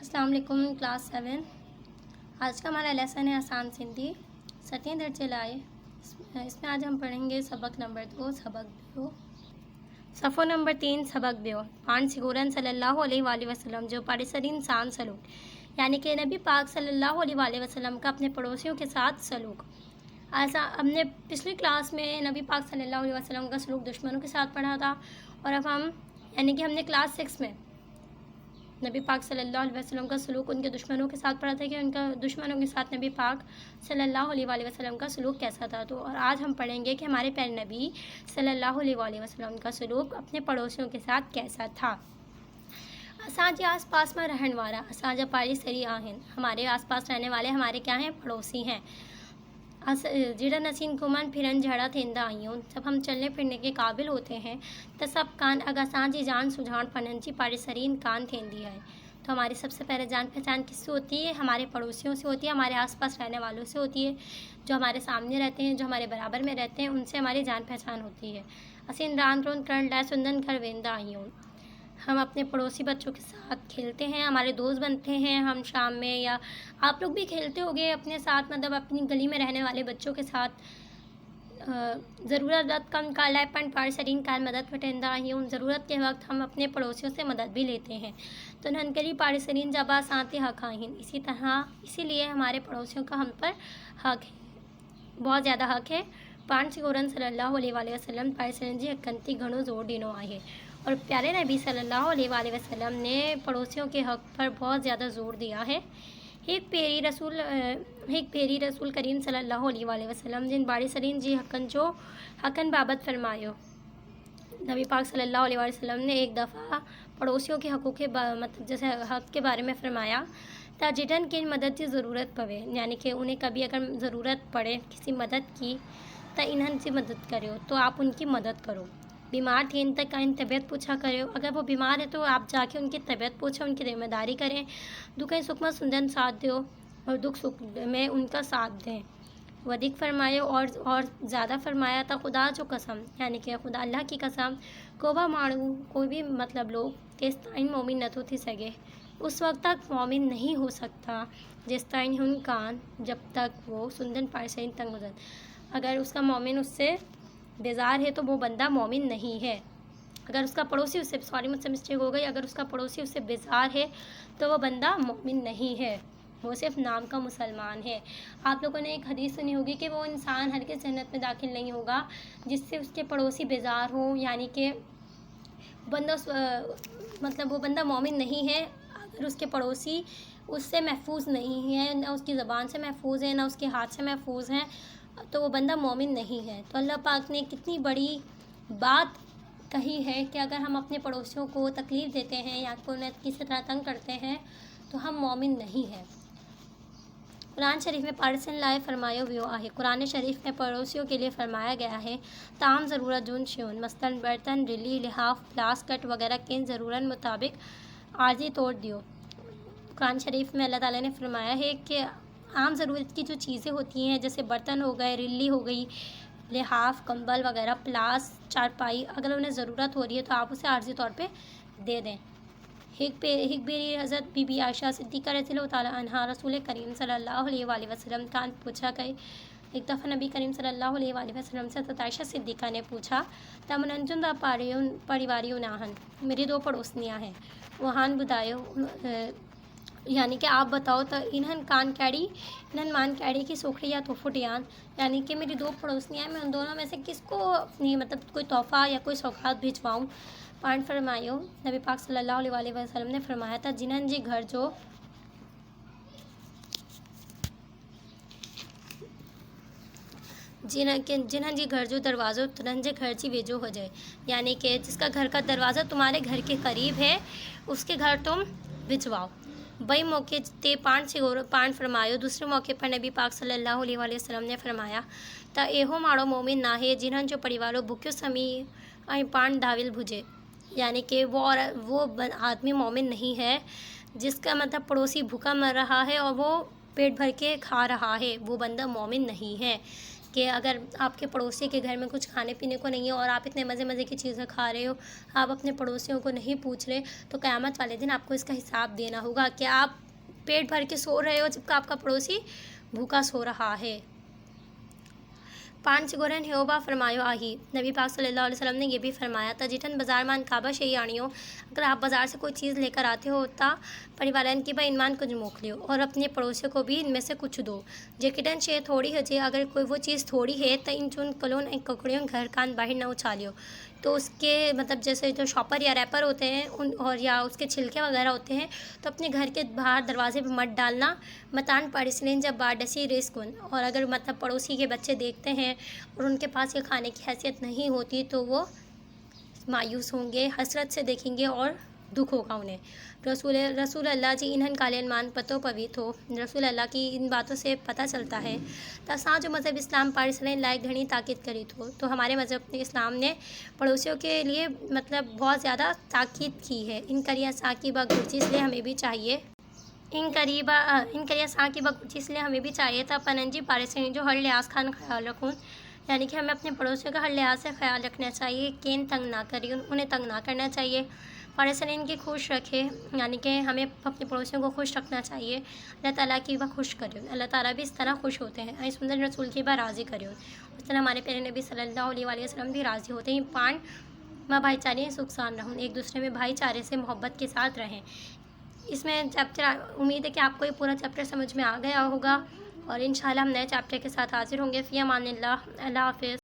अस्सलाम वालेकुम क्लास 7। आज का हमारा लेसन है आसान सिंधी सतवें दर्जे लाए। इसमें आज हम पढ़ेंगे सबक नंबर 2 सबक बियो। सफ़ो नंबर 3 सबक बियो। पान सिगोरन सल्लल्लाहु अलैहि वसल्लम जो पारिसरीन सान सलूक, यानी कि नबी पाक सल्लल्लाहु अलैहि वसल्लम का अपने पड़ोसियों के साथ सलूक। हमने पिछली क्लास में नबी पाक सल्लल्लाहु अलैहि वसल्लम का सलूक दुश्मनों के साथ पढ़ा था, और अब हम यानी कि हमने क्लास 6 में नबी पाक सल्लल्लाहु अलैहि वसल्लम का सलूक उनके दुश्मनों के साथ पढ़ा था कि उनका दुश्मनों के साथ नबी पाक सल्लल्लाहु अलैहि वसल्लम का सलूक कैसा था। तो और आज हम पढ़ेंगे कि हमारे प्यारे नबी सल्लल्लाहु अलैहि वसल्लम का सलूक अपने पड़ोसियों के साथ कैसा था। असांजे आस पास में रहने वाला असांजा पारिसरी आहिन, हमारे आसपास रहने वाले हमारे क्या हैं, पड़ोसी हैं। जिड़ा नसीन घुमन फिरन झड़ा थींदा आयूं, जब हम चलने फिरने के काबिल होते हैं तो सब कान अगर असांजी जान सुझाण पनंची पारिसरीन कान थींदी है। तो हमारी सबसे पहले जान पहचान किससे होती है, हमारे पड़ोसियों से होती है, हमारे आसपास रहने वालों से होती है, जो हमारे सामने रहते हैं, जो हमारे बराबर में रहते हैं, उनसे हमारी जान पहचान होती है। असीन रान रोन करण लाए सुंदन कर वेंदा आयूं, हम अपने पड़ोसी बच्चों के साथ खेलते हैं, हमारे दोस्त बनते हैं। हम शाम में या आप लोग भी खेलते होंगे अपने साथ, मतलब अपनी गली में रहने वाले बच्चों के साथ। ज़रूरत कम कालापन पारिसरीन काल मदद वटेंदा आयूं, ज़रूरत के वक्त हम अपने पड़ोसियों से मदद भी लेते हैं। तो ननकरी पारिसरीन जबा साते हक आहिन, इसी तरह इसीलिए हमारे पड़ोसियों का हम पर हक है, बहुत ज़्यादा हक है। पान सिगोरन सल्लल्लाहु अलैहि वसल्लम पारिसरीन जी हकंती घणो ज़ोर ॾिनो आहे, और प्यारे नबी सल्लल्लाहु अलैहि वसल्लम ने पड़ोसियों के हक़ पर बहुत ज़्यादा ज़ोर दिया है। एक पेरी रसूल करीम सल्लल्लाहु अलैहि वसल्लम जिन बारिसरीन जी हक़न बाबत फरमायो। नबी पाक सल्लल्लाहु अलैहि वसल्लम ने एक दफ़ा पड़ोसियों के हक़ों के मतलब जैसे हक़ के बारे में फ़रमाया, ताजिडन की मदद की ज़रूरत पवे, यानी कि उन्हें कभी अगर ज़रूरत पड़े किसी मदद की तो इन्हन से मदद करो, तो आप उनकी मदद करो। बीमार थे इन तक का इन तबीयत पूछा करो, अगर वो बीमार है तो आप जाके उनकी तबीयत पूछो, उनकी जिम्मेदारी करें। दुख सुख में सुंदन साथ दो, और दुख सुख में उनका साथ दें। वधिक फरमायो और ज़्यादा फरमाया था खुदा जो कसम, यानी कि खुदा अल्लाह की कसम, कोबा माण्हू कोई भी मतलब लोग तेस ताईं मोमिन नथो थी सके, उस वक्त तक मोमिन नहीं हो सकता जिस ताईं हुन कान, जब तक वो सुंदन पारिसरीन तंग गुजर। अगर उसका मोमिन उससे बेजार है तो वो बंदा मोमिन नहीं है। अगर उसका पड़ोसी उससे मुझसे मिस्टेक हो गई, अगर उसका पड़ोसी उससे बेजार है तो वो बंदा मोमिन नहीं है, वो सिर्फ नाम का मुसलमान है। आप लोगों ने एक हदीस सुनी होगी कि वो इंसान हर किस जन्नत में दाखिल नहीं होगा जिससे उसके पड़ोसी बेजार हो, यानी कि बंदा मतलब वो बंदा मोमिन नहीं है अगर उसके पड़ोसी उससे महफूज नहीं है, ना उसकी ज़बान से महफूज है, ना उसके हाथ से महफूज हैं, तो वो बंदा मोमिन नहीं है। तो अल्लाह पाक ने कितनी बड़ी बात कही है कि अगर हम अपने पड़ोसियों को तकलीफ़ देते हैं या को उन्हें किसी तरह तंग करते हैं तो हम मोमिन नहीं हैं। कुरान शरीफ में पारिसन लाए फरमायो वियो आहे, कुरान शरीफ में पड़ोसियों के लिए फरमाया गया है ताम ज़रूरत जुन श्यून मसलन बर्तन रिली लिहाफ प्लास कट वगैरह के ज़रूरत मुताबिक आर्जी तोड़ दियो। कुरान शरीफ में अल्लाह ताला ने फरमाया है कि आम ज़रूरत की जो चीज़ें होती हैं जैसे बर्तन हो गए, रिल्ली हो गई, लिहाफ कंबल वगैरह, प्लास चारपाई, अगर उन्हें ज़रूरत हो रही है तो आप उसे आर्जी तौर पे दे दें। हिक बेरी हज़रत बीबी आयशा सिद्दीक़ा रज़ियल्लाहु ताला अन्हा रसूल करीम सल्लल्लाहु अलैहि वसल्लम का पूछा गए। एक दफ़ा नबी करीम सल्लल्लाहु अलैहि वसल्लम से हज़रत आयशा सिद्दीक़ा ने पूछा तमनजुन दा परिवारी नाहन, मेरी 2 पड़ोसनियाँ हैं, वहान बुदायो, यानी कि आप बताओ तो इन्हन कान कैड़ी इन्हन मान कैड़ी की सोखड़ी या तोहफुटियान, यानी कि मेरी 2 पड़ोसनियाँ हैं, मैं उन दोनों में से किसको अपनी मतलब कोई तोहफ़ा या कोई सौगात भिजवाऊँ। पान फरमायो नबी पाक सल्लल्लाहु अलैहि वसल्लम ने फरमाया था जिन्हन जी घर जो जिन्हन जी घर जो दरवाज़ो तुरंत जे घर जी वेझो हो जाए, यानी कि जिसका घर का दरवाज़ा तुम्हारे घर के करीब है उसके घर तुम भिजवाओ। बई मौके ते पान फरमायो, दूसरे मौके पर नबी पाक सल्लल्लाहु अलैहि वसल्लम ने फरमाया त एहो माड़ो मोमिन ना है जिन्हन जो परिवारों भुख्यो समी ऐं पान दाविल भुजे, यानी कि वो आदमी मोमिन नहीं है जिसका मतलब पड़ोसी भूखा मर रहा है और वो पेट भर के खा रहा है, वो बंदा मोमिन नहीं है। کہ اگر آپ کے پڑوسی کے گھر میں کچھ کھانے پینے کو نہیں ہے اور آپ اتنے مزے مزے کی چیزیں کھا رہے ہو، آپ اپنے پڑوسیوں کو نہیں پوچھ رہے، تو قیامت والے دن آپ کو اس کا حساب دینا ہوگا کہ آپ پیٹ بھر کے سو رہے ہو جبکہ آپ کا پڑوسی بھوکا سو رہا ہے۔ پانچ گورن ہیوبا فرمایو آہی، نبی پاک صلی اللہ علیہ وسلم نے یہ بھی فرمایا تھا، جٹن بازار مان کعبہ شہی آنیو، اگر آپ بازار سے کوئی چیز لے کر آتے ہو تا پریوارن کی با انمان کچھ موک لیو، اور اپنے پڑوسیوں کو بھی ان میں سے کچھ دو۔ جیکٹن شے تھوڑی ہجے، اگر کوئی وہ چیز تھوڑی ہے تو ان چون کلون ایک ککڑیوں گھر کان باہر نہ اچھالیو، تو اس کے مطلب جیسے جو شاپر یا ریپر ہوتے ہیں ان اور یا اس کے چھلکے وغیرہ ہوتے ہیں تو اپنے گھر کے باہر دروازے پہ مت ڈالنا۔ متان پاڑسلین جب باڈسی ریسکن، اور اگر مطلب پڑوسی کے بچے دیکھتے ہیں اور ان کے پاس یہ کھانے کی حیثیت نہیں ہوتی تو وہ مایوس ہوں گے، حسرت سے دیکھیں گے اور دکھ ہوگا انہیں۔ رسول اللہ جی انہن کالین مان پتو پویت ہو، رسول اللہ کی ان باتوں سے پتہ چلتا ہے تاساں جو مذہب اسلام پارسلین لائق گھنی تاکید کری تھو، تو ہمارے مذہب اسلام نے پڑوسیوں کے لیے مطلب بہت زیادہ تاکید کی ہے۔ ان کریا ساکی با گرچی، اس لیے ہمیں بھی چاہیے ان کریا ساکی با گرچی، اس لیے ہمیں بھی چاہیے تھا پننجی پارسلین جو ہر لحاظ خان خیال رکھوں، یعنی کہ ہمیں اپنے پڑوسیوں کا ہر لحاظ سے خیال رکھنا چاہیے، کین تنگ نہ کریں، انہیں تنگ نہ کرنا چاہیے، پارسلین کی خوش رکھے، یعنی کہ ہمیں اپنے پڑوسیوں کو خوش رکھنا چاہیے، اللہ تعالیٰ کی بہ خوش کرو، اللہ تعالیٰ بھی اس طرح خوش ہوتے ہیں، اس سندر رسول کی بہ راضی کرو، اس طرح ہمارے پیارے نبی صلی اللہ علیہ وآلہ وسلم بھی راضی ہوتے ہیں۔ پان ماں بھائی چارے سکھ سان رہوں، ایک دوسرے میں بھائی چارے سے محبت کے ساتھ رہیں۔ اس میں چیپٹر امید ہے کہ آپ کو یہ پورا چیپٹر سمجھ میں آ گیا ہوگا، اور انشاءاللہ ہم نئے چیپٹر کے ساتھ حاضر ہوں گے۔ فی امان اللہ، اللہ حافظ۔